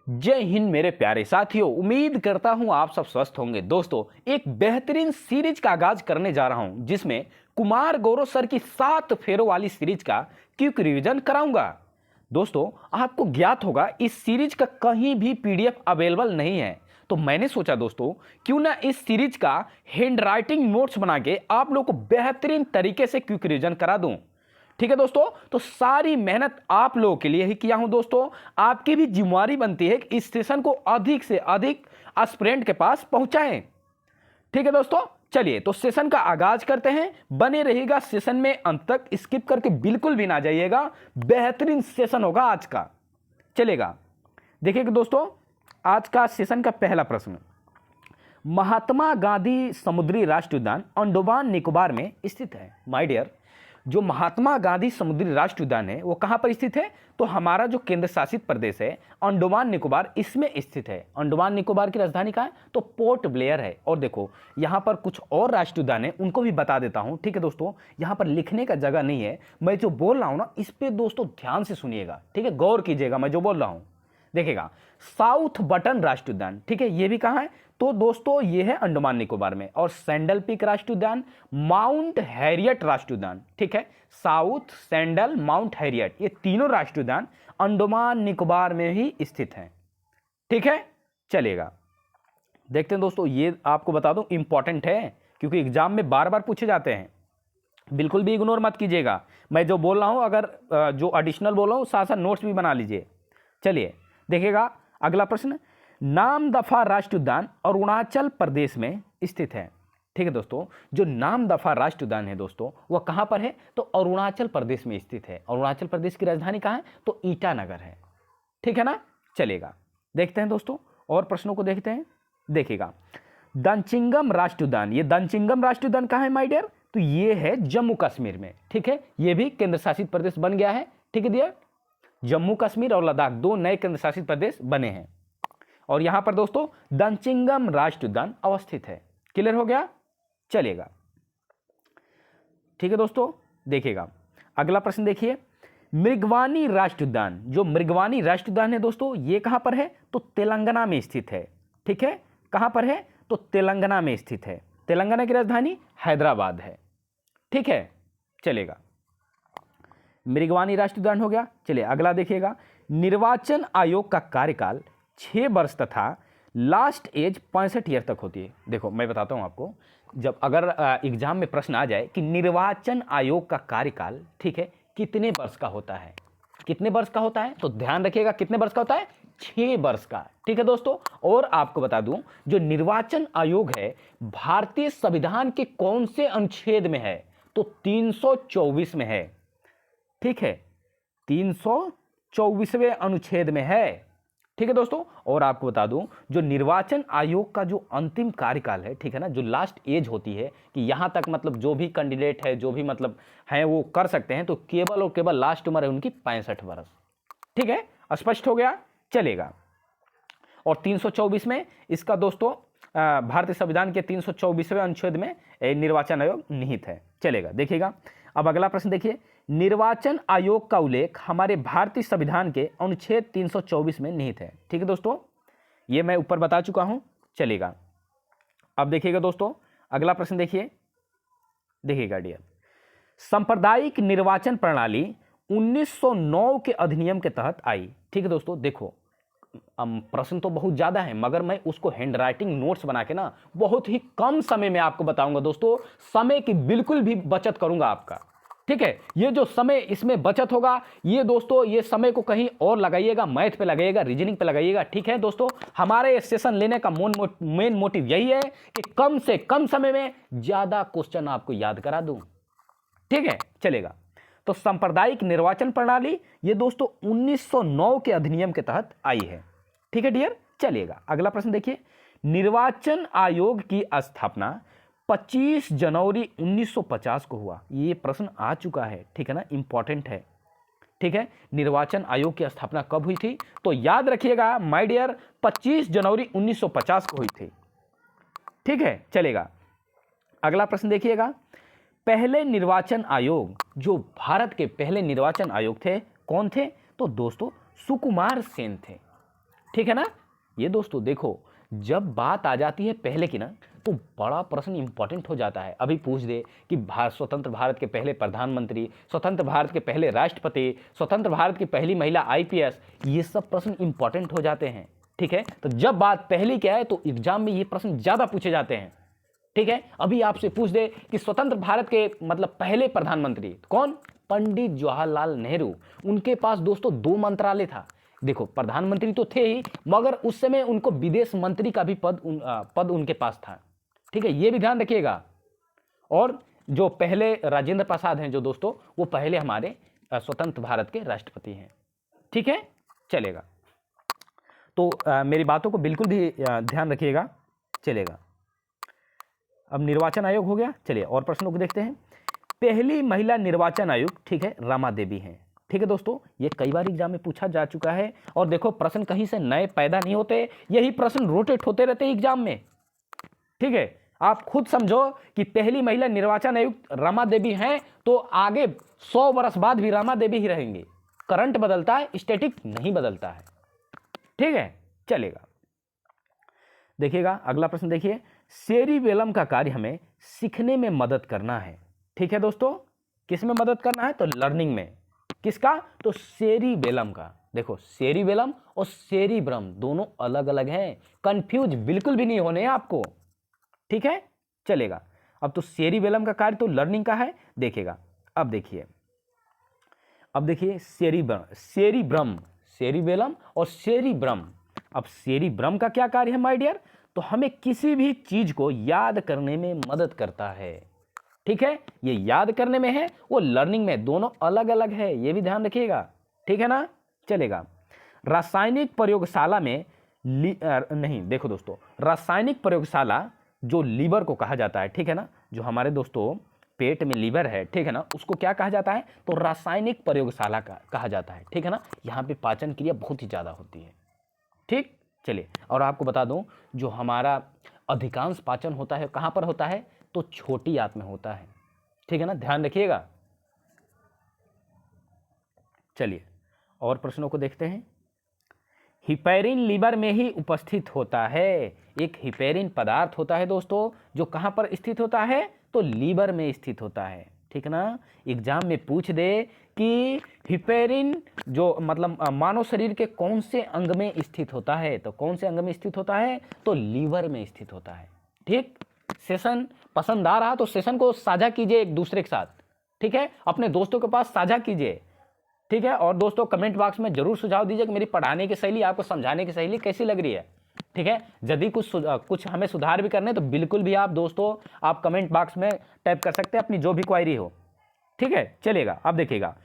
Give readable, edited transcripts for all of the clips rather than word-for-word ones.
जय हिंद मेरे प्यारे साथियों, उम्मीद करता हूं आप सब स्वस्थ होंगे। दोस्तों, एक बेहतरीन सीरीज का आगाज करने जा रहा हूं जिसमें कुमार गौरव सर की 7 फेरों वाली सीरीज का क्विक रिवीजन कराऊंगा। दोस्तों, आपको ज्ञात होगा इस सीरीज का कहीं भी पीडीएफ अवेलेबल नहीं है, तो मैंने सोचा दोस्तों क्यों ना इस सीरीज का हैंड राइटिंग नोट्स बना के आप लोग को बेहतरीन तरीके से क्विक रिवीजन करा दूं। ठीक है दोस्तों, तो सारी मेहनत आप लोगों के लिए ही किया हूं। दोस्तों, आपकी भी जिम्मेवारी बनती है कि इस सेशन को अधिक से अधिक एस्पिरेंट के पास पहुंचाएं। ठीक है दोस्तों, चलिए तो सेशन का आगाज करते हैं। बने रहिएगा सेशन में अंत तक, स्किप करके बिल्कुल भी ना जाइएगा। बेहतरीन सेशन होगा आज का, चलेगा। देखिएगा दोस्तों, आज का सेशन का पहला प्रश्न, महात्मा गांधी समुद्री राष्ट्रीय उद्यान अंडमान निकोबार में स्थित है। माय डियर, जो महात्मा गांधी समुद्री राष्ट्रीय उद्यान है वो कहां पर स्थित है? तो हमारा जो केंद्र शासित प्रदेश है अंडमान निकोबार, इसमें स्थित है। अंडमान निकोबार की राजधानी कहां है? तो पोर्ट ब्लेयर है। और देखो यहां पर कुछ और राष्ट्रीय उद्यान है, उनको भी बता देता हूं। ठीक है दोस्तों, यहां पर लिखने का जगह नहीं है, मैं जो बोल रहा हूं ना इस पे दोस्तों ध्यान से सुनिएगा। ठीक है, गौर कीजिएगा मैं जो बोल रहा हूं। देखिएगा, साउथ बटन राष्ट्रीय उद्यान, ठीक है, ये भी कहां है? तो दोस्तों ये है अंडमान निकोबार में। और सैंडल पीक राष्ट्रीय उद्यान, माउंट हैरियट राष्ट्रीय उद्यान, ठीक है, साउथ, सैंडल, माउंट हैरियट, ये तीनों राष्ट्रीय उद्यान अंडमान निकोबार में ही स्थित हैं। ठीक है, चलेगा। देखते हैं दोस्तों, ये आपको बता दूं इंपॉर्टेंट है क्योंकि एग्जाम में बार बार पूछे जाते हैं, बिल्कुल भी इग्नोर मत कीजिएगा। मैं जो बोल रहा हूं, अगर जो एडिशनल बोल रहा हूं साथ साथ नोट्स भी बना लीजिए। चलिए देखिएगा अगला प्रश्न, नामदफा राष्ट्रीय उद्यान अरुणाचल प्रदेश में स्थित है। ठीक है दोस्तों, जो नामदफा राष्ट्रीय उद्यान है दोस्तों वह कहां पर है? तो अरुणाचल प्रदेश में स्थित है। अरुणाचल प्रदेश की राजधानी कहां है? तो ईटानगर है। ठीक है ना, चलेगा। देखते हैं दोस्तों और प्रश्नों को देखते हैं। देखिएगा, दंचिंगम राष्ट्रीय उद्यान, ये दंचिंगम राष्ट्रीय उद्यान कहां है माय डियर? तो ये है जम्मू कश्मीर में। ठीक है, ये भी केंद्र शासित प्रदेश बन गया है। ठीक है डियर, जम्मू कश्मीर और लद्दाख दो नए केंद्र शासित प्रदेश बने हैं और यहां पर दोस्तों दंचिंगम राष्ट्रीय उद्यान अवस्थित है। क्लियर हो गया, चलेगा। ठीक है दोस्तों, देखिएगा अगला प्रश्न देखिए, मृगवानी राष्ट्रीय उद्यान, जो मृगवानी राष्ट्रीय उद्यान है दोस्तों ये कहां पर है? तो तेलंगाना में स्थित है। ठीक है, कहां पर है? तो तेलंगाना में स्थित है। तेलंगाना की राजधानी हैदराबाद है। ठीक है, चलेगा। मृगवानी राष्ट्रीय उद्यान हो गया। चलिए अगला देखिएगा, निर्वाचन आयोग का कार्यकाल 6 वर्ष तथा लास्ट एज 65 ईयर तक होती है। देखो मैं बताता हूं आपको, जब अगर एग्जाम में प्रश्न आ जाए कि निर्वाचन आयोग का कार्यकाल, ठीक है, कितने वर्ष का होता है, कितने वर्ष का होता है, तो ध्यान रखिएगा कितने वर्ष का होता है? 6 वर्ष का। ठीक है दोस्तों, और आपको बता दूं जो निर्वाचन आयोग है भारतीय संविधान के कौन से अनुच्छेद में है? तो 324 में है। ठीक है, 324वें अनुच्छेद में है। ठीक है दोस्तों, और आपको बता दूं जो निर्वाचन आयोग का जो अंतिम कार्यकाल है, ठीक है ना, जो लास्ट एज होती है कि यहां तक मतलब जो भी कैंडिडेट है, जो भी मतलब है वो कर सकते हैं, तो केवल और केवल लास्ट उम्र है उनकी 65 वर्ष। ठीक है, स्पष्ट हो गया, चलेगा। और 324 में इसका दोस्तों भारतीय संविधान के 324वें अनुच्छेद में निर्वाचन आयोग निहित है। चलेगा, देखिएगा अब अगला प्रश्न देखिए, निर्वाचन आयोग का उल्लेख हमारे भारतीय संविधान के अनुच्छेद 324 में निहित है। ठीक है दोस्तों, ये मैं ऊपर बता चुका हूं। चलेगा, अब देखिएगा दोस्तों अगला प्रश्न देखिए। देखिएगा डियर, सांप्रदायिक निर्वाचन प्रणाली 1909 के अधिनियम के तहत आई। ठीक है दोस्तों, देखो प्रश्न तो बहुत ज्यादा है मगर मैं उसको हैंड राइटिंग नोट्स बना के ना बहुत ही कम समय में आपको बताऊंगा। दोस्तों समय की बिल्कुल भी बचत करूंगा आपका। ठीक है, ये जो समय इसमें बचत होगा, ये दोस्तों ये समय को कहीं और लगाइएगा, मैथ पे लगाइएगा, रीजनिंग पे लगाइएगा। ठीक है दोस्तों, हमारे सेशन लेने का मेन मोटिव यही है कि कम से कम समय में ज्यादा क्वेश्चन आपको याद करा दूं। ठीक है, चलेगा। तो सांप्रदायिक निर्वाचन प्रणाली ये दोस्तों 1909 के अधिनियम के तहत आई है। ठीक है डियर, चलिएगा अगला प्रश्न देखिए, निर्वाचन आयोग की स्थापना 25 जनवरी 1950 को हुआ। ये प्रश्न आ चुका है, ठीक है ना, इंपॉर्टेंट है। ठीक है, निर्वाचन आयोग की स्थापना कब हुई थी? तो याद रखिएगा माय डियर, 25 जनवरी 1950 को हुई थी। ठीक है, चलेगा। अगला प्रश्न देखिएगा, पहले निर्वाचन आयोग, जो भारत के पहले निर्वाचन आयोग थे कौन थे? तो दोस्तों सुकुमार सेन थे। ठीक है ना। ये दोस्तों देखो, जब बात आ जाती है पहले की ना, तो बड़ा प्रश्न इंपॉर्टेंट हो जाता है। अभी पूछ दे कि स्वतंत्र भारत के पहले प्रधानमंत्री, स्वतंत्र भारत के पहले राष्ट्रपति, स्वतंत्र भारत की पहली महिला आईपीएस, ये सब प्रश्न इंपॉर्टेंट हो जाते हैं। ठीक है, तो जब बात पहली क्या है तो एग्जाम में ये प्रश्न ज्यादा पूछे जाते हैं। ठीक है, अभी आपसे पूछ दे कि स्वतंत्र भारत के मतलब पहले प्रधानमंत्री कौन, पंडित जवाहरलाल नेहरू। उनके पास दोस्तों 2 मंत्रालय था। देखो, प्रधानमंत्री तो थे ही, मगर उस समय उनको विदेश मंत्री का भी पद उनके पास था। ठीक है, ये भी ध्यान रखिएगा। और जो पहले राजेंद्र प्रसाद हैं जो दोस्तों, वो पहले हमारे स्वतंत्र भारत के राष्ट्रपति हैं। ठीक है, चलेगा। तो मेरी बातों को बिल्कुल भी ध्यान रखिएगा, चलेगा। अब निर्वाचन आयोग हो गया, चलिए और प्रश्नों को देखते हैं। पहली महिला निर्वाचन आयुक्त, ठीक है, रमा देवी हैं। ठीक है दोस्तों, ये कई बार एग्जाम में पूछा जा चुका है। और देखो, प्रश्न कहीं से नए पैदा नहीं होते, यही प्रश्न रोटेट होते रहते हैं एग्जाम में। ठीक है, आप खुद समझो कि पहली महिला निर्वाचन आयुक्त रमा देवी हैं, तो आगे 100 वर्ष बाद भी रमा देवी ही रहेंगे। करंट बदलता है, स्टैटिक नहीं बदलता है। ठीक है, चलेगा। देखिएगा अगला प्रश्न, देखिए, सेरिबेलम का कार्य हमें सीखने में मदद करना है। ठीक है दोस्तों, किस में मदद करना है तो लर्निंग में। किसका, तो सेरिबेलम का। देखो, सेरिबेलम और सेरिब्रम दोनों अलग अलग हैं, कंफ्यूज बिल्कुल भी नहीं होने आपको। ठीक है, चलेगा। अब तो सेरिबेलम का कार्य तो लर्निंग का है, देखिएगा। अब देखिए सेरिब्रम, सेरिबेलम और सेरिब्रम। अब सेरिब्रम का क्या कार्य है माय डियर, तो हमें किसी भी चीज को याद करने में मदद करता है। ठीक है, ये याद करने में है, वो लर्निंग में, दोनों अलग अलग है, ये भी ध्यान रखिएगा। ठीक है ना, चलेगा। रासायनिक प्रयोगशाला में नहीं, देखो दोस्तों, रासायनिक प्रयोगशाला जो लीवर को कहा जाता है, ठीक है ना, जो हमारे दोस्तों पेट में लीवर है, ठीक है ना, उसको क्या कहा जाता है तो रासायनिक प्रयोगशाला का कहा जाता है। ठीक है ना, यहाँ पे पाचन क्रिया बहुत ही ज्यादा होती है। ठीक, चलिए। और आपको बता दूं, जो हमारा अधिकांश पाचन होता है कहां पर होता है तो छोटी आंत में होता है। ठीक है ना, ध्यान रखिएगा। चलिए और प्रश्नों को देखते हैं। हिपैरिन लीवर में ही उपस्थित होता है। एक हिपैरिन पदार्थ होता है दोस्तों, जो कहां पर स्थित होता है तो लीवर में स्थित होता है। ठीक है ना, एग्जाम में पूछ दे कि हिपैरिन जो मतलब मानव शरीर के कौन से अंग में स्थित होता है, तो कौन से अंग में स्थित होता है तो लीवर में स्थित होता है। ठीक, सेशन पसंद आ रहा तो सेशन को साझा कीजिए एक दूसरे के साथ। ठीक है, अपने दोस्तों के पास साझा कीजिए। ठीक है, और दोस्तों कमेंट बॉक्स में जरूर सुझाव दीजिए कि मेरी पढ़ाने की शैली, आपको समझाने की शैली कैसी लग रही है। ठीक है, यदि कुछ हमें सुधार भी करने तो बिल्कुल भी आप दोस्तों आप कमेंट बॉक्स में टाइप कर सकते हैं अपनी जो भी क्वेरी हो। ठीक है, चलेगा। अब देखिएगा,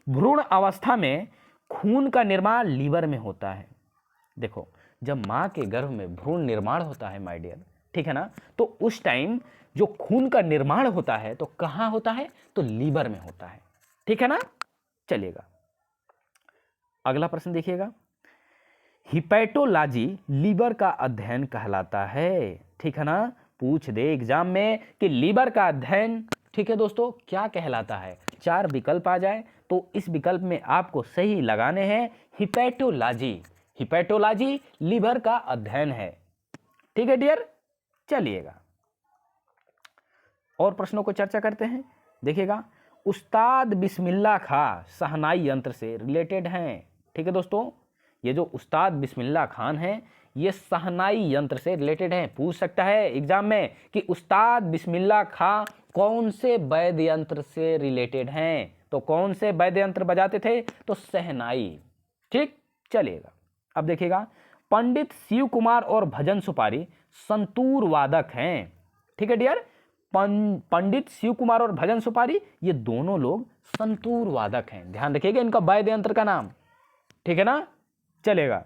भ्रूण अवस्था में खून का निर्माण लीवर में होता है। देखो, जब मां के गर्भ में भ्रूण निर्माण होता है माय डियर, ठीक है ना, तो उस टाइम जो खून का निर्माण होता है तो कहां होता है तो लीवर में होता है। ठीक है ना, चलेगा। अगला प्रश्न देखिएगा, हिपैटोलॉजी लीवर का अध्ययन कहलाता है। ठीक है ना, पूछ दे एग्जाम में कि लीवर का अध्ययन, ठीक है दोस्तों, क्या कहलाता है। 4 विकल्प आ जाए तो इस विकल्प में आपको सही लगाने हैं हिपैटोलॉजी। हिपैटोलॉजी लीवर का अध्ययन है। ठीक है डियर, चलिएगा और प्रश्नों को चर्चा करते हैं। देखिएगा, उस्ताद बिस्मिल्लाह खां शहनाई यंत्र से रिलेटेड हैं। ठीक है दोस्तों, ये जो उस्ताद बिस्मिल्लाह खान हैं ये शहनाई यंत्र से रिलेटेड हैं। पूछ सकता है एग्जाम में कि उस्ताद बिस्मिल्लाह खां कौन से वाद्य यंत्र से रिलेटेड हैं, तो कौन से वाद्य यंत्र बजाते थे तो शहनाई। ठीक, चलेगा। अब देखिएगा, पंडित शिव कुमार और भजन सुपारी संतूर वादक हैं। ठीक है डियर, पंडित शिव कुमार और भजन सुपारी ये दोनों लोग संतूर वादक हैं। ध्यान रखिएगा इनका वाद्य यंत्र का नाम। ठीक है ना, चलेगा।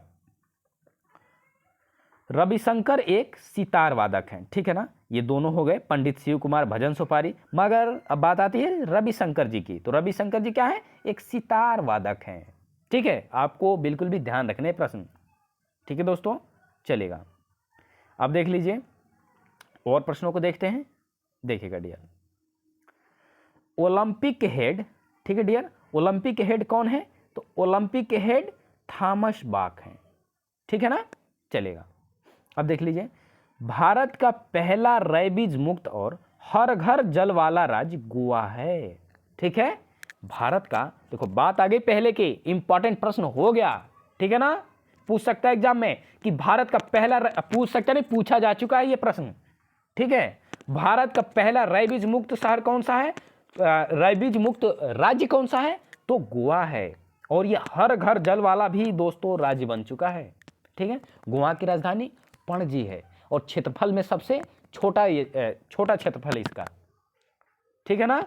रविशंकर एक सितार वादक हैं। ठीक है ना, ये दोनों हो गए पंडित शिव कुमार भजन सुपारी। मगर अब बात आती है रविशंकर जी की, तो रविशंकर जी क्या है, एक सितार वादक हैं। ठीक है, आपको बिल्कुल भी ध्यान रखने प्रश्न। ठीक है दोस्तों, चलेगा। अब देख लीजिए और प्रश्नों को देखते हैं। देखिएगा डियर, ओलंपिक हेड, ठीक है डियर, ओलंपिक हेड कौन है तो ओलंपिक हेड थॉमस बाक हैं। ठीक है ना, चलेगा। अब देख लीजिए, भारत का पहला रेबीज मुक्त और हर घर जल वाला राज्य गोवा है। ठीक है, भारत का, देखो बात आ गई पहले की, इंपॉर्टेंट प्रश्न हो गया। ठीक है ना, पूछ सकता है एग्जाम में कि भारत का पहला, पूछ सकता नहीं, पूछा जा चुका है ये प्रश्न। ठीक है, भारत का पहला रेबीज मुक्त शहर कौन सा है, रेबीज मुक्त राज्य कौन सा है, तो गोवा है। और ये हर घर जल वाला भी दोस्तों राज्य बन चुका है। ठीक है, गोवा की राजधानी पणजी है और क्षेत्रफल में सबसे छोटा, ये छोटा क्षेत्रफल है इसका। ठीक है ना,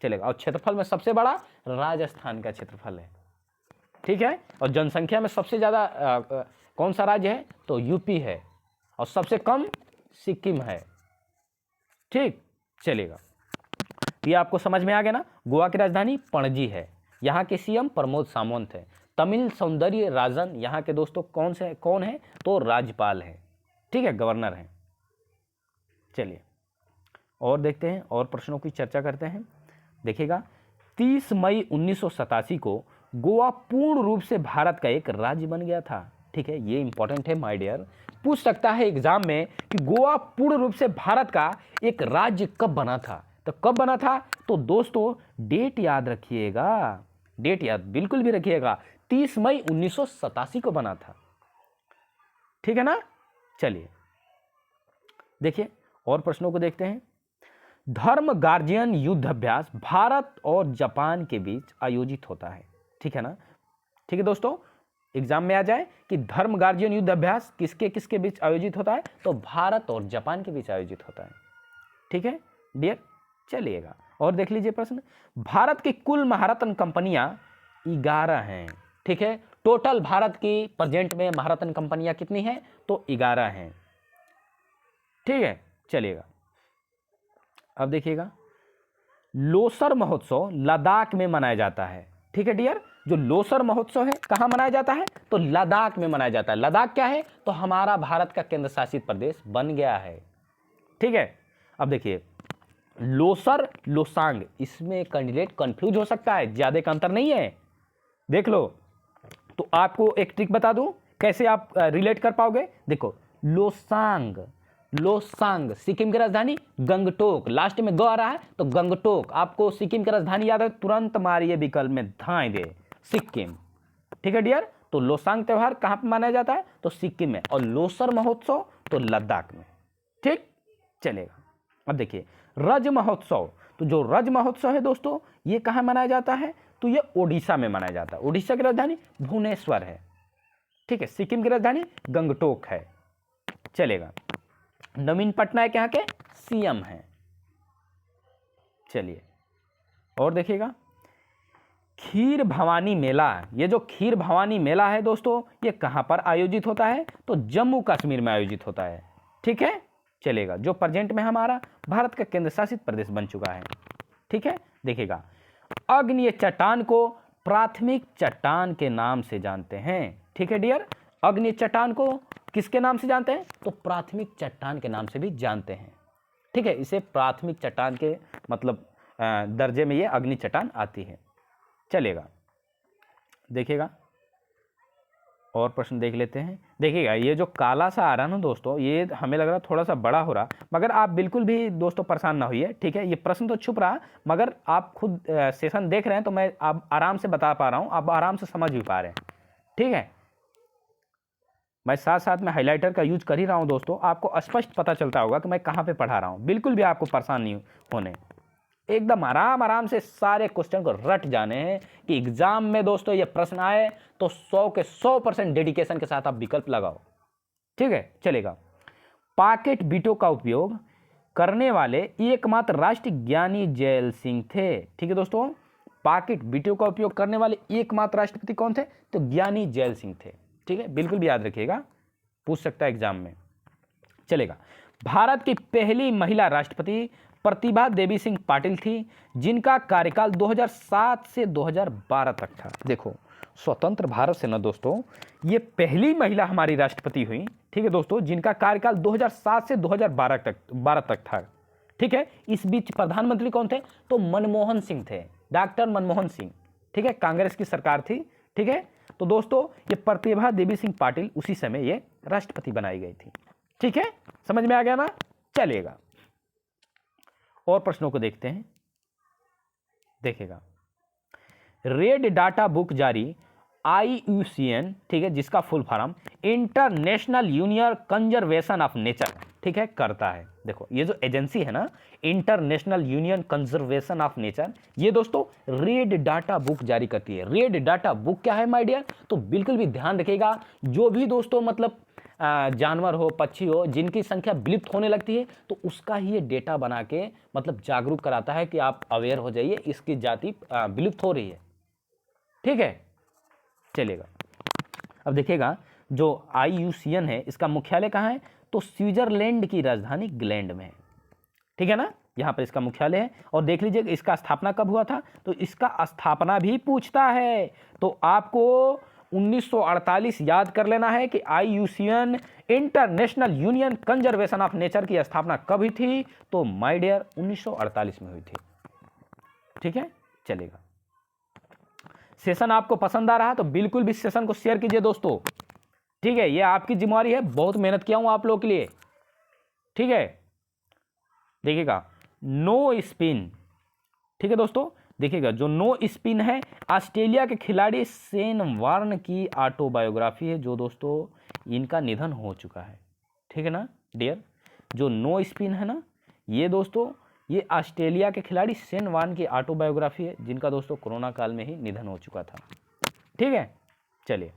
चलेगा। और क्षेत्रफल में सबसे बड़ा राजस्थान का क्षेत्रफल है। ठीक है, और जनसंख्या में सबसे ज्यादा कौन सा राज्य है, तो यूपी है, और सबसे कम सिक्किम है। ठीक, चलेगा। ये आपको समझ में आ गया ना। गोवा की राजधानी पणजी है, यहाँ के सीएम प्रमोद सावंत है। तमिल सौंदर्य राजन यहाँ के दोस्तों कौन है, तो राज्यपाल है। ठीक है, गवर्नर है। चलिए और देखते हैं, और प्रश्नों की चर्चा करते हैं। देखिएगा, 30 मई 1987 को गोवा पूर्ण रूप से भारत का एक राज्य बन गया था। ठीक है, ये इंपॉर्टेंट है माय डियर, पूछ सकता है एग्जाम में कि गोवा पूर्ण रूप से भारत का एक राज्य कब बना था। तो कब बना था, तो दोस्तों डेट याद रखिएगा, डेट याद बिल्कुल भी रखिएगा, 30 मई 1987 को बना था। ठीक है ना, चलिए देखिए और प्रश्नों को देखते हैं। धर्म गार्जियन युद्ध अभ्यास भारत और जापान के बीच आयोजित होता है। ठीक है ना, ठीक है दोस्तों, एग्जाम में आ जाए कि धर्म गार्जियन युद्ध अभ्यास किसके किसके बीच आयोजित होता है, तो भारत और जापान के बीच आयोजित होता है। ठीक है डियर, चलिएगा और देख लीजिए प्रश्न। भारत की कुल महारत्न कंपनियां 11 हैं। ठीक है, टोटल भारत की प्रेजेंट में महारत्न कंपनियां कितनी हैं, तो 11 हैं। ठीक है, चलिएगा। अब देखिएगा, लोसर महोत्सव लद्दाख में मनाया जाता है। ठीक है डियर, जो लोसर महोत्सव है कहाँ मनाया जाता है, तो लद्दाख में मनाया जाता है। लद्दाख क्या है, तो हमारा भारत का केंद्र शासित प्रदेश बन गया है। ठीक है, अब देखिए, लोसर लोसांग, इसमें कैंडिडेट कंफ्यूज हो सकता है, ज्यादा का अंतर नहीं है, देख लो। तो आपको एक ट्रिक बता दूं कैसे आप रिलेट कर पाओगे। देखो, लोसांग, लोसांग सिक्किम की राजधानी गंगटोक, लास्ट में ग आ रहा है तो गंगटोक, आपको सिक्किम की राजधानी याद है, तुरंत मारिए विकल्प में धाए दे सिक्किम। ठीक है डियर, तो लोसांग त्योहार कहां पर मनाया जाता है, तो सिक्किम में, और लोसर महोत्सव तो लद्दाख में। ठीक, चलेगा। अब देखिए, रज महोत्सव, तो जो रज महोत्सव है दोस्तों ये कहां मनाया जाता है, तो ये ओडिशा में मनाया जाता है। ओडिशा की राजधानी भुवनेश्वर है। ठीक है, सिक्किम की राजधानी गंगटोक है। चलेगा, नवीन पटनायक यहाँ के सीएम हैं। चलिए और देखिएगा, खीर भवानी मेला, ये जो खीर भवानी मेला है दोस्तों ये कहां पर आयोजित होता है, तो जम्मू कश्मीर में आयोजित होता है। ठीक है, चलेगा, जो प्रेजेंट में हमारा भारत का केंद्र शासित प्रदेश बन चुका है। ठीक है, देखिएगा, अग्निय चट्टान को प्राथमिक चट्टान के नाम से जानते हैं। ठीक है डियर, अग्निय चट्टान को किसके नाम से जानते हैं, तो प्राथमिक चट्टान के नाम से भी जानते हैं। ठीक है, इसे प्राथमिक चट्टान के मतलब दर्जे में ये अग्नि चट्टान आती है। चलेगा, देखिएगा और प्रश्न देख लेते हैं। देखिएगा, ये जो काला सा आ रहा है ना दोस्तों, ये हमें लग रहा है थोड़ा सा बड़ा हो रहा, मगर आप बिल्कुल भी दोस्तों परेशान ना होइए। ठीक है, ये प्रश्न तो छुप रहा, मगर आप खुद सेशन देख रहे हैं तो मैं आप आराम से बता पा रहा हूँ, आप आराम से समझ भी पा रहे हैं। ठीक है, मैं साथ साथ में हाइलाइटर का यूज कर ही रहा हूं दोस्तों, आपको स्पष्ट पता चलता होगा कि मैं कहां पे पढ़ा रहा हूं। बिल्कुल भी आपको परेशान नहीं होने, एकदम आराम आराम से सारे क्वेश्चन को रट जाने हैं कि एग्जाम में दोस्तों ये प्रश्न आए तो 100 के 100% डेडिकेशन के साथ आप विकल्प लगाओ। ठीक है, चलेगा। पॉकेट बीटों का उपयोग करने वाले एकमात्र राष्ट्रीय ज्ञानी जैल सिंह थे। ठीक है दोस्तों, पॉकेट बीटों का उपयोग करने वाले एकमात्र राष्ट्रपति कौन थे, तो ज्ञानी जैल सिंह थे। ठीक है, बिल्कुल भी याद रखिएगा, पूछ सकता है एग्जाम में। चलेगा, भारत की पहली महिला राष्ट्रपति प्रतिभा देवी सिंह पाटिल थी, जिनका कार्यकाल 2007 से 2012 तक था। देखो, स्वतंत्र भारत से ना दोस्तों ये पहली महिला हमारी राष्ट्रपति हुई। ठीक है दोस्तों, जिनका कार्यकाल 2007 से 2012 तक था। ठीक है, इस बीच प्रधानमंत्री कौन थे, तो मनमोहन सिंह थे, डॉक्टर मनमोहन सिंह। ठीक है, कांग्रेस की सरकार थी। ठीक है, तो दोस्तों ये प्रतिभा देवी सिंह पाटिल उसी समय ये राष्ट्रपति बनाई गई थी। ठीक है, समझ में आ गया ना? चलेगा, और प्रश्नों को देखते हैं। देखेगा, रेड डाटा बुक जारी IUCN, ठीक है, जिसका full form international union conservation of nature, ठीक है, करता है। देखो ये जो एजेंसी है ना, international union conservation of nature, ये दोस्तों रेड डाटा बुक जारी करती है। रेड डाटा बुक क्या है माय डियर? तो बिल्कुल भी ध्यान रखिएगा, जो भी दोस्तों मतलब जानवर हो, पक्षी हो, जिनकी संख्या विलुप्त होने लगती है, तो उसका ही ये डेटा बना के मतलब जागरूक कराता है कि आप अवेयर हो जाइए, इसकी जाति विलुप्त हो रही है। ठीक है, चलेगा। अब देखिएगा, जो IUCN है इसका मुख्यालय कहाँ है? तो स्विट्जरलैंड की राजधानी ग्लैंड में है। ठीक है ना, यहाँ पर इसका मुख्यालय है। और देख लीजिए इसका स्थापना कब हुआ था, तो इसका स्थापना भी पूछता है। तो आपको 1948 याद कर लेना है कि IUCN international union conservation of nature की स्थापना कब हुई थी? तो माय डियर 1948 में हुई थी। ठीक है, चलेगा। सेशन आपको पसंद आ रहा तो बिल्कुल भी सेशन को शेयर कीजिए दोस्तों। ठीक है, ये आपकी जिम्मेवारी है, बहुत मेहनत किया हूं आप लोगों के लिए। ठीक है, देखिएगा नो स्पिन। ठीक है दोस्तों, देखिएगा जो नो स्पिन है ऑस्ट्रेलिया के खिलाड़ी शेन वार्न की ऑटोबायोग्राफी है, जो दोस्तों इनका निधन हो चुका है। ठीक है ना डियर, जो नो स्पिन है ना, ये दोस्तों ये ऑस्ट्रेलिया के खिलाड़ी शेन वार्न की ऑटोबायोग्राफी है, जिनका दोस्तों कोरोना काल में ही निधन हो चुका था। ठीक है, चलिए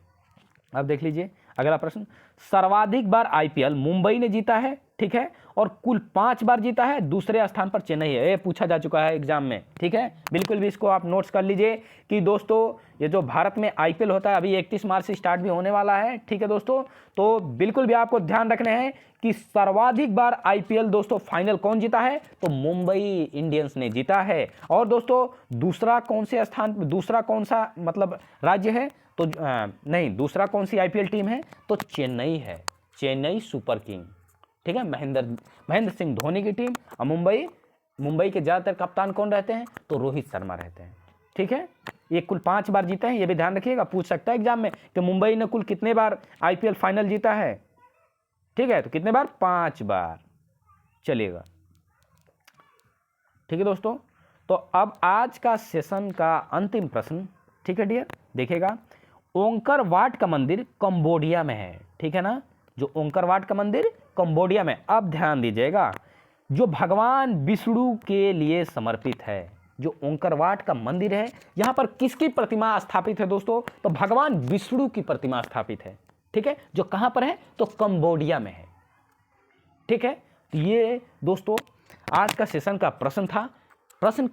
अब देख लीजिए अगला प्रश्न। सर्वाधिक बार IPL मुंबई ने जीता है, ठीक है, और कुल 5 बार जीता है। दूसरे स्थान पर चेन्नई है। ये पूछा जा चुका है एग्जाम में। ठीक है, बिल्कुल भी इसको आप नोट्स कर लीजिए कि दोस्तों ये जो भारत में IPL होता है, अभी 31 मार्च से स्टार्ट भी होने वाला है। ठीक है दोस्तों, तो बिल्कुल भी आपको ध्यान रखना है कि सर्वाधिक बार IPL दोस्तों फाइनल कौन जीता है? तो मुंबई इंडियंस ने जीता है। और दोस्तों दूसरा कौन से स्थान, दूसरा कौन सा मतलब राज्य है? तो नहीं, दूसरा कौन सी IPL टीम है? तो चेन्नई है, चेन्नई सुपर किंग। ठीक है, महेंद्र सिंह धोनी की टीम। और मुंबई के ज़्यादातर कप्तान कौन रहते हैं? तो रोहित शर्मा रहते हैं। ठीक है, ये कुल 5 बार जीते हैं, ये भी ध्यान रखिएगा, पूछ सकता है एग्जाम में कि मुंबई ने कुल कितने बार IPL फाइनल जीता है। ठीक है, तो कितने बार? 5 बार। चलेगा, ठीक है दोस्तों। तो अब आज का सेशन का अंतिम प्रश्न, ठीक है डियर, देखिएगा ओंकर वाट का मंदिर कंबोडिया में है। ठीक है ना, जो ओंकर वाट का मंदिर कंबोडिया में। अब ध्यान दीजिएगा, जो भगवान विष्णु के लिए समर्पित है, जो ओंकर वाट का मंदिर है, यहाँ पर किसकी प्रतिमा स्थापित है दोस्तों? तो भगवान विष्णु की प्रतिमा स्थापित है। ठीक है, जो कहाँ पर है? तो कंबोडिया में है। ठीक है, तो ये दोस्तों आज का सेशन का प्रश्न था। प्रश्न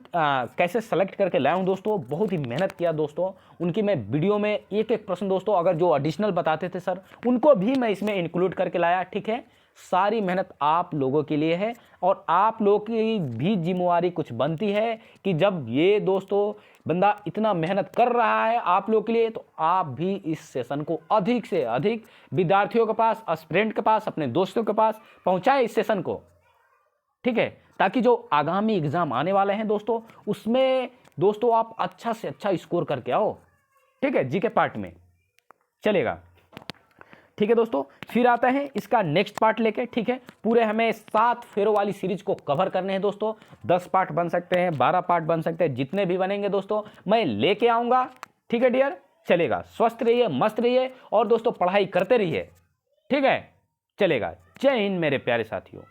कैसे सेलेक्ट करके लाया हूं दोस्तों, बहुत ही मेहनत किया दोस्तों। उनकी मैं वीडियो में एक एक प्रश्न दोस्तों, अगर जो एडिशनल बताते थे सर, उनको भी मैं इसमें इंक्लूड करके लाया। ठीक है, सारी मेहनत आप लोगों के लिए है, और आप लोगों की भी जिम्मेवारी कुछ बनती है कि जब ये दोस्तों बंदा इतना मेहनत कर रहा है आप लोगों के लिए, तो आप भी इस सेशन को अधिक से अधिक विद्यार्थियों के पास, एस्पिरेंट के पास, अपने दोस्तों के पास पहुंचाएं इस सेशन को। ठीक है, ताकि जो आगामी एग्जाम आने वाले हैं दोस्तों, उसमें दोस्तों आप अच्छा से अच्छा स्कोर करके आओ। ठीक है, जीके पार्ट में। चलेगा, ठीक है दोस्तों, फिर आता है इसका नेक्स्ट पार्ट लेके। ठीक है, पूरे हमें 7 फेरों वाली सीरीज को कवर करने हैं दोस्तों। 10 पार्ट बन सकते हैं, 12 पार्ट बन सकते हैं, जितने भी बनेंगे दोस्तों मैं लेके आऊंगा। ठीक है डियर, चलेगा, स्वस्थ रहिए, मस्त रहिए, और दोस्तों पढ़ाई करते रहिए। ठीक है, चलेगा। जय हिंद मेरे प्यारे साथियों।